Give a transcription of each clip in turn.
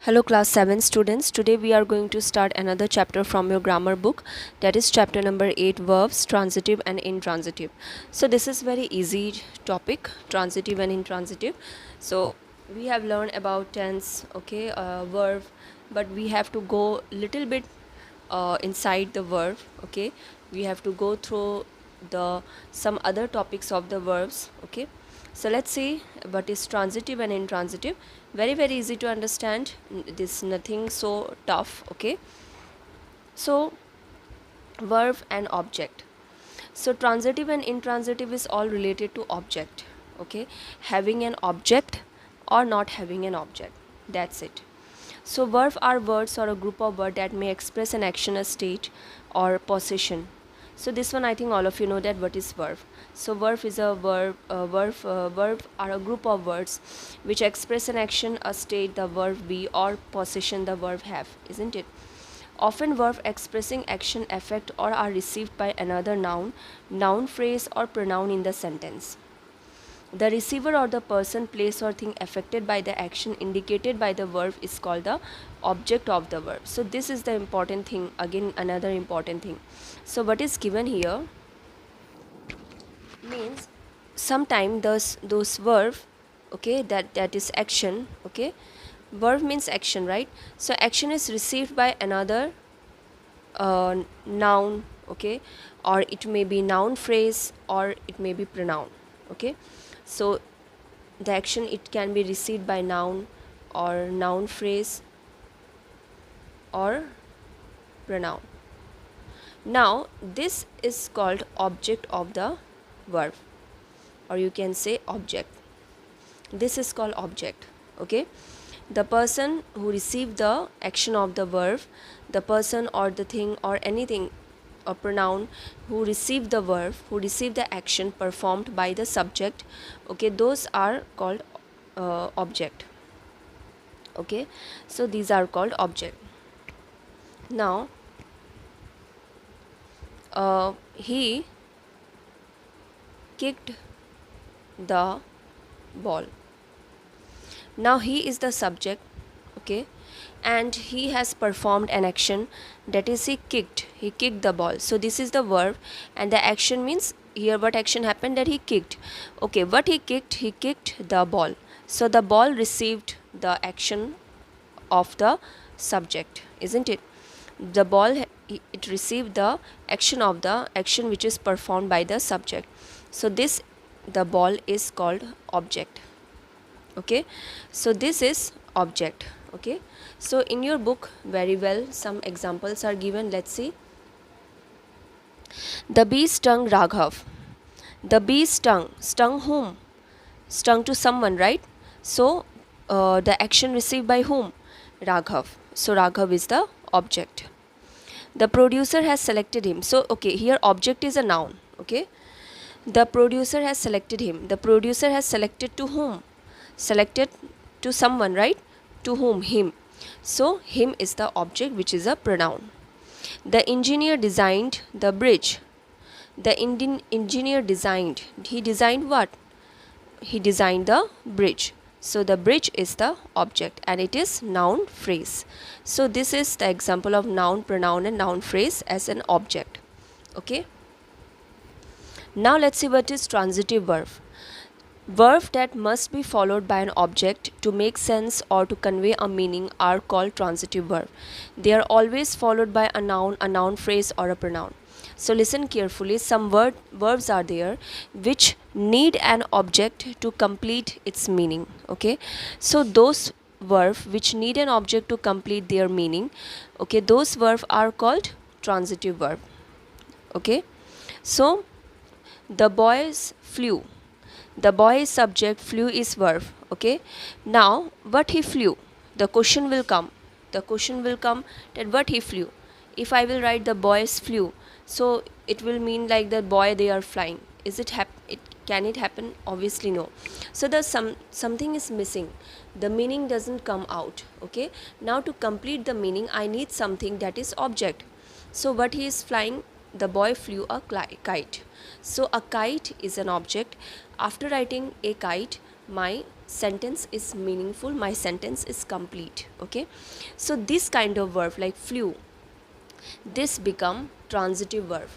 Hello class 7 students. Today we are going to start another chapter from your grammar book, that is chapter number 8, verbs, transitive and intransitive. So this is very easy topic, transitive and intransitive. So we have learned about tense, okay, verb, but we have to go little bit inside the verb, okay. We have to go through the some other topics of the verbs, okay. So let's see what is transitive and intransitive. Very easy to understand. This nothing so tough, okay. So verb and object. So transitive and intransitive is all related to object, okay. Having an object or not having an object, that's it. So verb are words or a group of words that may express an action, a state or possession. So this one I think all of you know that what is verb. So verb is a verb are a group of words which express an action, a state, the verb be, or possession, the verb have, isn't it? Often verb expressing action, effect, or are received by another noun, phrase, or pronoun in the sentence. The receiver or the person, place, or thing affected by the action indicated by the verb is called the object of the verb. So this is the important thing, again another important thing. So what is given here means sometime those verb, okay, that is action, okay. Verb means action, right? So action is received by another noun, okay, or it may be noun, phrase, or it may be pronoun, okay. So the action, it can be received by noun or noun, phrase, or pronoun. Now this is called object of the verb, or you can say object. This is called object, okay. The person who received the action of the verb, the person or the thing or anything, a pronoun who received the verb, who received the action performed by the subject, okay, those are called object, okay. So these are called object. Now he kicked the ball. Now he is the subject, okay, and he has performed an action, that is he kicked the ball. So this is the verb, and the action means here what action happened, that he kicked, okay. What he kicked the ball. So the ball received the action of the subject, isn't it? The ball, it received the action of the action which is performed by the subject. So this, the ball is called object, okay. So this is object, okay. So in your book, very well, some examples are given. Let's see. The bee stung Raghav. The bee stung whom? Stung to someone, right? So the action received by whom? Raghav. So Raghav is the object. The producer has selected him. So okay, here object is a noun, okay. The producer has selected him. The producer has selected to whom? Selected to someone, right? To whom? Him. So him is the object which is a pronoun. The engineer designed the bridge. The engineer designed. He designed what? He designed the bridge. So the bridge is the object and it is noun, phrase. So this is the example of noun, pronoun and noun, phrase as an object, okay. Now let's see what is transitive verb. Verb that must be followed by an object to make sense or to convey a meaning are called transitive verb. They are always followed by a noun phrase, or a pronoun. So listen carefully. Some verbs are there which need an object to complete its meaning, okay. So those verbs which need an object to complete their meaning, okay, those verbs are called transitive verb, okay. So the boys flew. The boy is subject, flew is verb, okay. Now what he flew, the question will come. The question will come that what he flew. If I will write the boys flew, so it will mean like the boy they are flying. Is it can it happen? Obviously no. So the something is missing. The meaning doesn't come out, okay. Now to complete the meaning I need something that is object. So what he is flying, the boy flew a kite. So a kite is an object. After writing a kite, my sentence is meaningful, my sentence is complete. Okay, so this kind of verb like flew, this become transitive verb.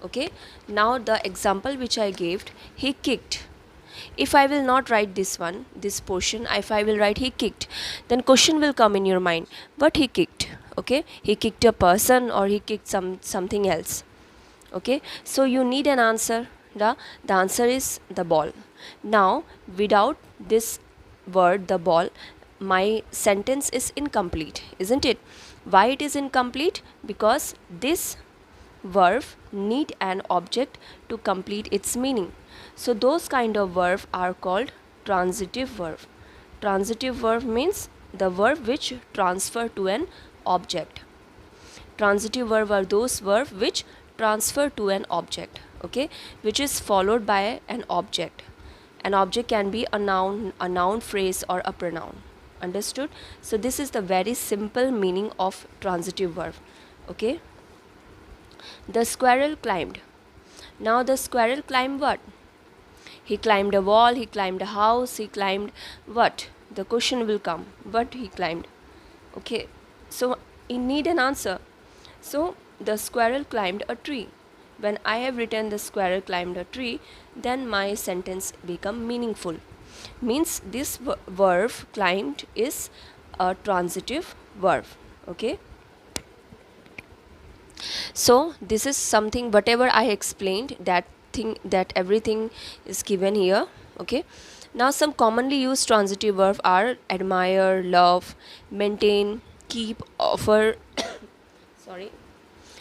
Okay, now the example which I gave, he kicked. If I will not write this one, this portion, if I will write he kicked, then question will come in your mind, what he kicked? Okay, he kicked a person or he kicked something else. Okay, so you need an answer. The answer is the ball. Now without this word, the ball, my sentence is incomplete, isn't it? Why it is incomplete? Because this verb need an object to complete its meaning. So those kind of verb are called transitive verb. Transitive verb means the verb which transfer to an object. Transitive verb are those verb which transfer to an object, okay, which is followed by an object. An object can be a noun phrase or a pronoun. Understood? So this is the very simple meaning of transitive verb. Okay, the squirrel climbed. Now the squirrel climbed what? He climbed a wall, he climbed a house, he climbed what? The question will come, what he climbed. Okay, so you need an answer. So the squirrel climbed a tree. When I have written the squirrel climbed a tree, then my sentence become meaningful. Means this verb climbed is a transitive verb. Okay, so this is something, whatever I explained, that thing, that everything is given here. Okay, now some commonly used transitive verb are admire, love, maintain, keep, offer sorry,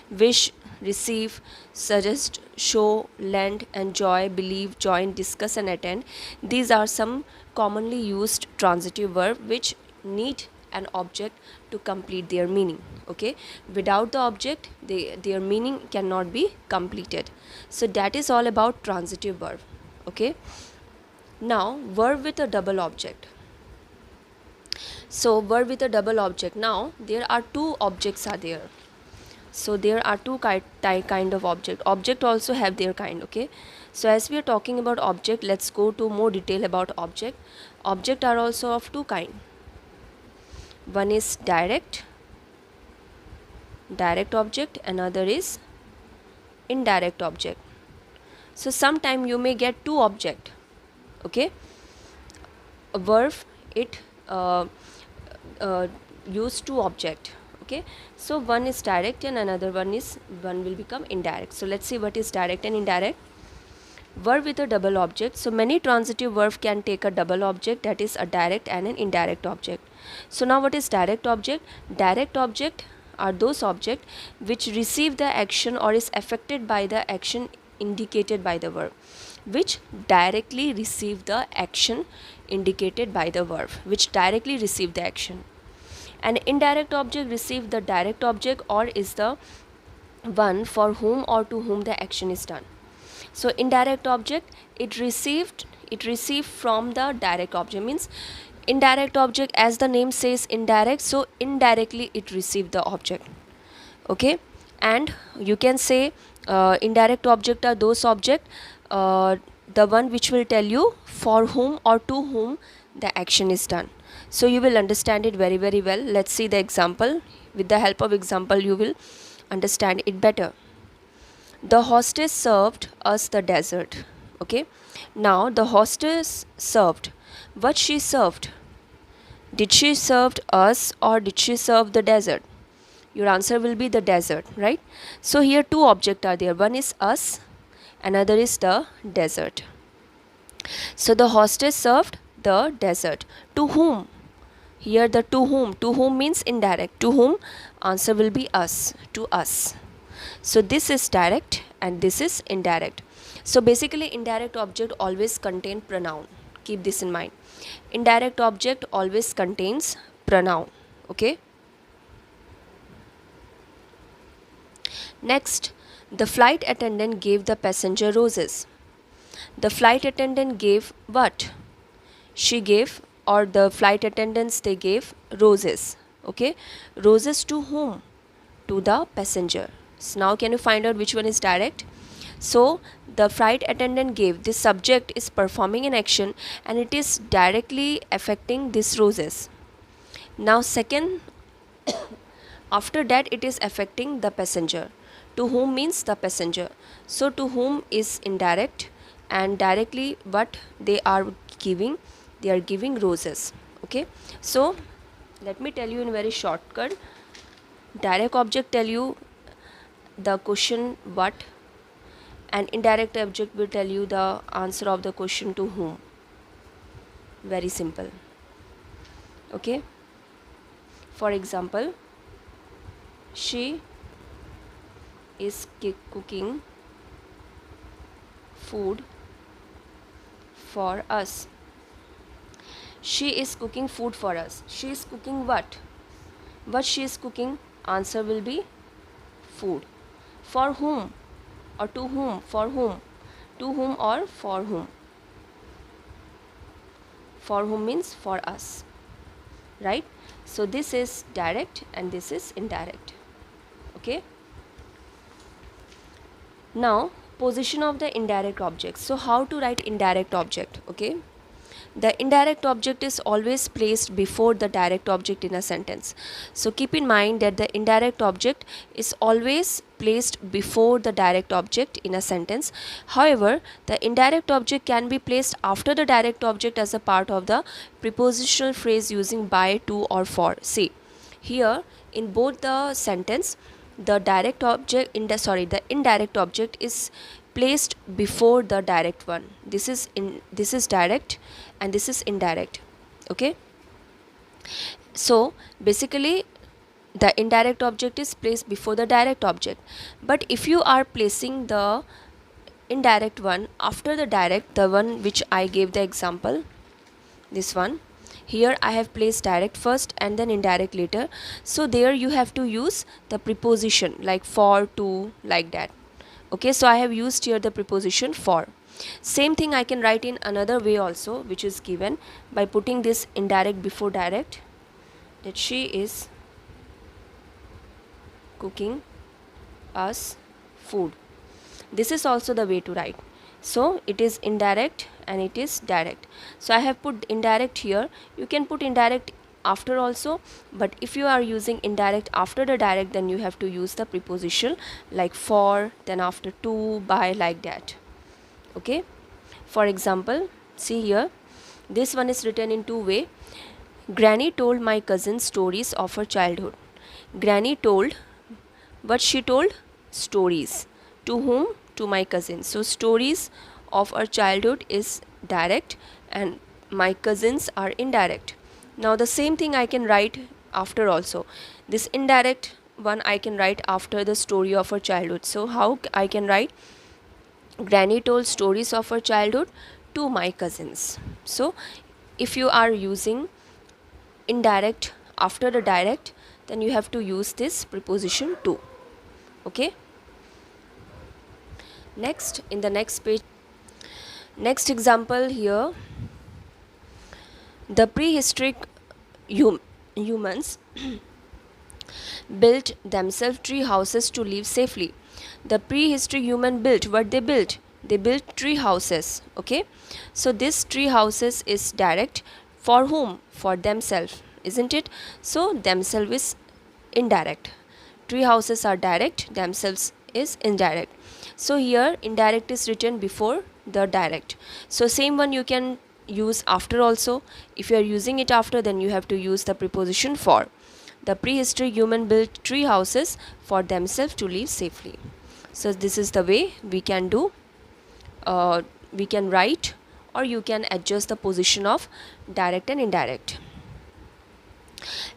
wish, receive, suggest, show, lend, enjoy, believe, join, discuss and attend. These are some commonly used transitive verb which need an object to complete their meaning. Okay, without the object their meaning cannot be completed. So that is all about transitive verb. Okay, now verb with a double object. So verb with a double object, now there are two objects are there. So there are two kind of object also have their kind. Okay, so as we are talking about object, let's go to more detail about object. Object are also of two kind. One is direct object, another is indirect object. So sometime you may get two object. Okay, a verb it use two object. Okay, so one is direct and another one will become indirect. So let's see what is direct and indirect. Verb with a double object. So many transitive verb can take a double object, that is a direct and an indirect object. So now what is direct object? Direct object are those object which receive the action or is affected by the action indicated by the verb, which directly receive the action indicated by the verb, which directly receive the action. An indirect object receive the direct object or is the one for whom or to whom the action is done. So indirect object, it received from the direct object, means indirect object, as the name says indirect, so indirectly it received the object. Okay, and you can say indirect object are those object, the one which will tell you for whom or to whom the action is done. So you will understand it very well. Let's see the example. With the help of example you will understand it better. The hostess served us the dessert. Okay, now the hostess served. What she served? Did she serve us or did she serve the dessert? Your answer will be the dessert, right? So here two objects are there. One is us, another is the dessert. So the hostess served the dessert. To whom? Here the to whom means indirect. To whom? Answer will be us, to us. So this is direct and this is indirect. So basically indirect object always contain pronoun. Keep this in mind. Indirect object always contains pronoun. Okay. Next, the flight attendant gave the passenger roses. The flight attendant gave what? She gave, or the flight attendants, they gave roses. Okay, roses to whom? To the passenger. So now can you find out which one is direct? So the flight attendant gave, this subject is performing an action and it is directly affecting these roses. Now second, after that it is affecting the passenger. To whom means the passenger. So to whom is indirect, and directly what they are giving, they are giving roses. Okay, so let me tell you in very shortcut. Direct object tell you the question what, and indirect object will tell you the answer of the question to whom. Very simple. Okay, for example, she is cooking food for us. She is cooking food for us. She is cooking what? What she is cooking? Answer will be food. For whom or to whom? For whom? To whom or for whom? For whom means for us, right? So this is direct and this is indirect. Okay, now position of the indirect object. So how to write indirect object? Okay, the indirect object is always placed before the direct object in a sentence. So keep in mind that the indirect object is always placed before the direct object in a sentence. However, the indirect object can be placed after the direct object as a part of the prepositional phrase using by, to or for. See, here in both the sentence, the direct object in the indirect object is placed before the direct one. This is direct and this is indirect. Okay, so basically the indirect object is placed before the direct object, but if you are placing the indirect one after the direct, the one which I gave the example, this one, here I have placed direct first and then indirect later, so there you have to use the preposition like for, to, like that. Okay, so I have used here the preposition for. Same thing I can write in another way also, which is given by putting this indirect before direct, that she is cooking us food. This is also the way to write. So it is indirect and it is direct. So I have put indirect here. You can put indirect after also, but if you are using indirect after the direct, then you have to use the preposition like for, then after to, by, like that. Okay, for example, see here, this one is written in two way. Granny told my cousin stories of her childhood. Granny told, what she told? Stories. To whom? To my cousin. So stories of her childhood is direct and my cousins are indirect. Now the same thing I can write after also. This indirect one I can write after the story of her childhood. So how I can write? Granny told stories of her childhood to my cousins. So if you are using indirect after the direct, then you have to use this preposition to. Okay, next, in the next page, next example here, the prehistoric humans built themselves tree houses to live safely. The prehistoric human built, what they built? They built tree houses. Okay, so this tree houses is direct. For whom? For themselves, isn't it? So themselves is indirect. Tree houses are direct, themselves is indirect. So here indirect is written before the direct. So same one you can use after also. If you are using it after, then you have to use the preposition for. The prehistoric human built tree houses for themselves to live safely. So this is the way we can do. We can write, or you can adjust the position of direct and indirect.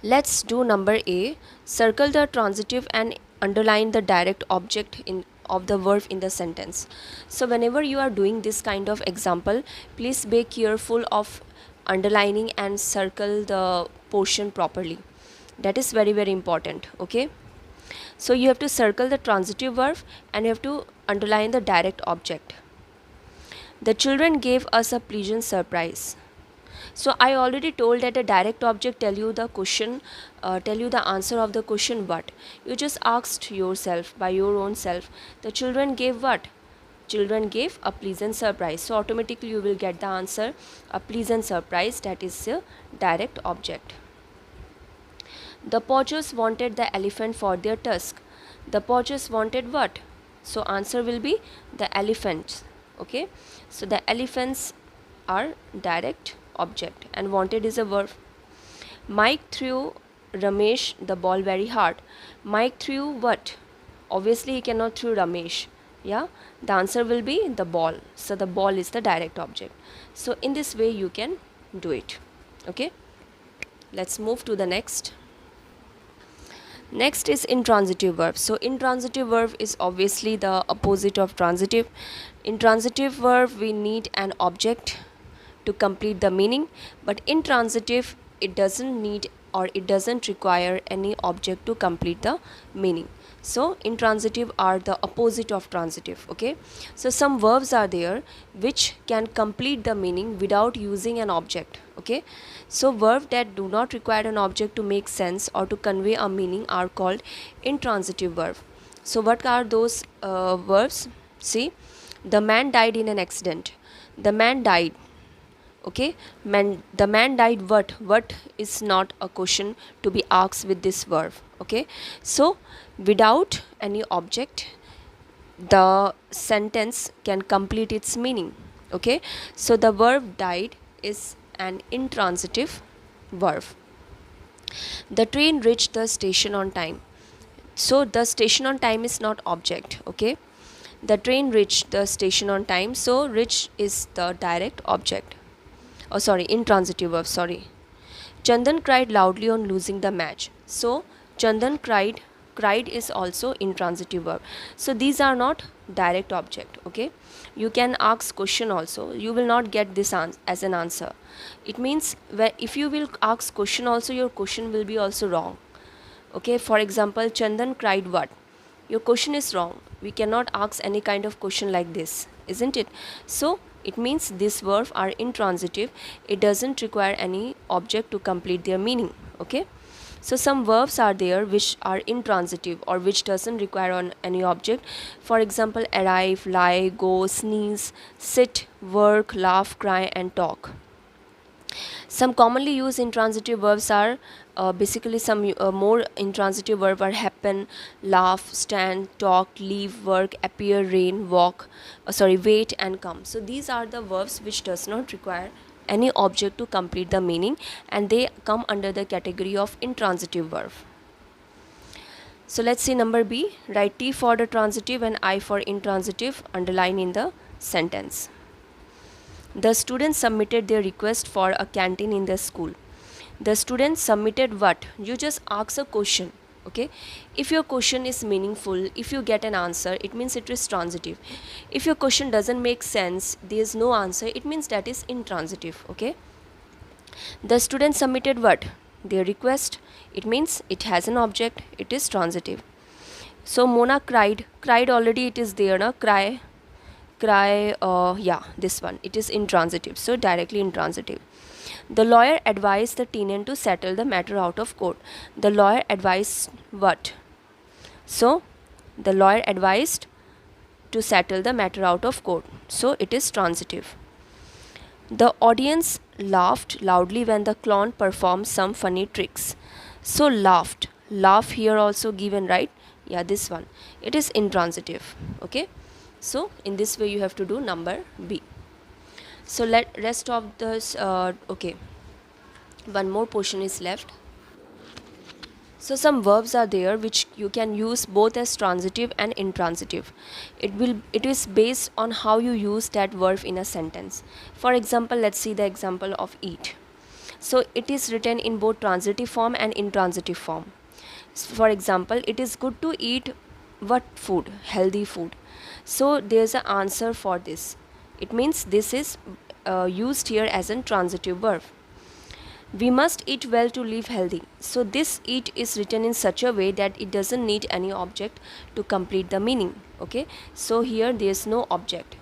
Let's do number A. Circle the transitive and underline the direct object of the verb in the sentence. So whenever you are doing this kind of example, please be careful of underlining and circle the portion properly. That is very, very important. Okay, so you have to circle the transitive verb and you have to underline the direct object. The children gave us a pleasant surprise. So I already told that a direct object tell you the question, tell you the answer of the question what. You just asked yourself by your own self. The children gave what? Children gave a pleasant surprise. So automatically you will get the answer, a pleasant surprise, that is a direct object. The poachers wanted the elephant for their tusk. The poachers wanted what? So answer will be the elephants. Okay, so the elephants are direct object and wanted is a verb. Mike threw Ramesh the ball very hard. Mike threw what? Obviously he cannot throw Ramesh. Yeah, the answer will be the ball. So the ball is the direct object. So in this way you can do it. Okay, let's move to the next. Next is intransitive verb. So intransitive verb is obviously the opposite of transitive. In transitive verb we need an object to complete the meaning, but intransitive it doesn't need or it doesn't require any object to complete the meaning. So intransitive are the opposite of transitive. Okay, so some verbs are there which can complete the meaning without using an object. Okay, so verbs that do not require an object to make sense or to convey a meaning are called intransitive verb. So what are those verbs? See, the man died in an accident. The man died. Okay, the man died what is not a question to be asked with this verb. Okay, so without any object the sentence can complete its meaning. Okay, so the verb died is an intransitive verb. The train reached the station on time. So the station on time is not object. Okay, the train reached the station on time, so reach is the direct object. Oh sorry, intransitive verb, sorry. Chandan cried loudly on losing the match. So Chandan cried is also intransitive verb. So these are not direct object. Okay, you can ask question also, you will not get this as an answer. It means if you will ask question also, your question will be also wrong. Okay, for example, Chandan cried what? Your question is wrong. We cannot ask any kind of question like this, isn't it? So it means these verbs are intransitive. It doesn't require any object to complete their meaning. Okay, so some verbs are there which are intransitive or which doesn't require any object. For example, arrive, lie, go, sneeze, sit, work, laugh, cry and talk. Some commonly used intransitive verbs are basically some more intransitive verbs are happen, laugh, stand, talk, leave, work, appear, rain, walk, wait and come. So these are the verbs which does not require any object to complete the meaning and they come under the category of intransitive verb. So let's see number B. Write T for the transitive and I for intransitive, underline in the sentence. The students submitted their request for a canteen in the school. The students submitted what? You just ask a question. Okay, if your question is meaningful, if you get an answer, it means it is transitive. If your question doesn't make sense, there is no answer, it means that is intransitive. Okay, the students submitted what? Their request. It means it has an object, it is transitive. So Mona cried already, it is there, na? Cry, yeah, this one, it is intransitive, so directly intransitive. The lawyer advised the tenant to settle the matter out of court. The lawyer advised what? So the lawyer advised to settle the matter out of court, so it is transitive. The audience laughed loudly when the clown performed some funny tricks. So laugh here also given, right? Yeah, this one, it is intransitive. Okay, so in this way you have to do number B. So let rest of this okay, one more portion is left. So some verbs are there which you can use both as transitive and intransitive. It is based on how you use that verb in a sentence. For example, let's see the example of eat. So it is written in both transitive form and intransitive form. For example, it is good to eat what food? Healthy food. So there's an answer for this. It means this is used here as a transitive verb. We must eat well to live healthy. So this eat is written in such a way that it doesn't need any object to complete the meaning. Okay, so here there is no object.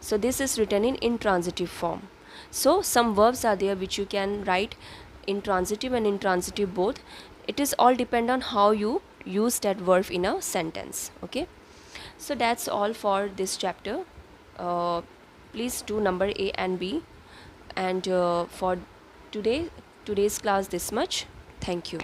So this is written in intransitive form. So some verbs are there which you can write in transitive and intransitive both. It is all depend on how you use that verb in a sentence. Okay, so that's all for this chapter. Please do number A and B. And for today's class this much. Thank you.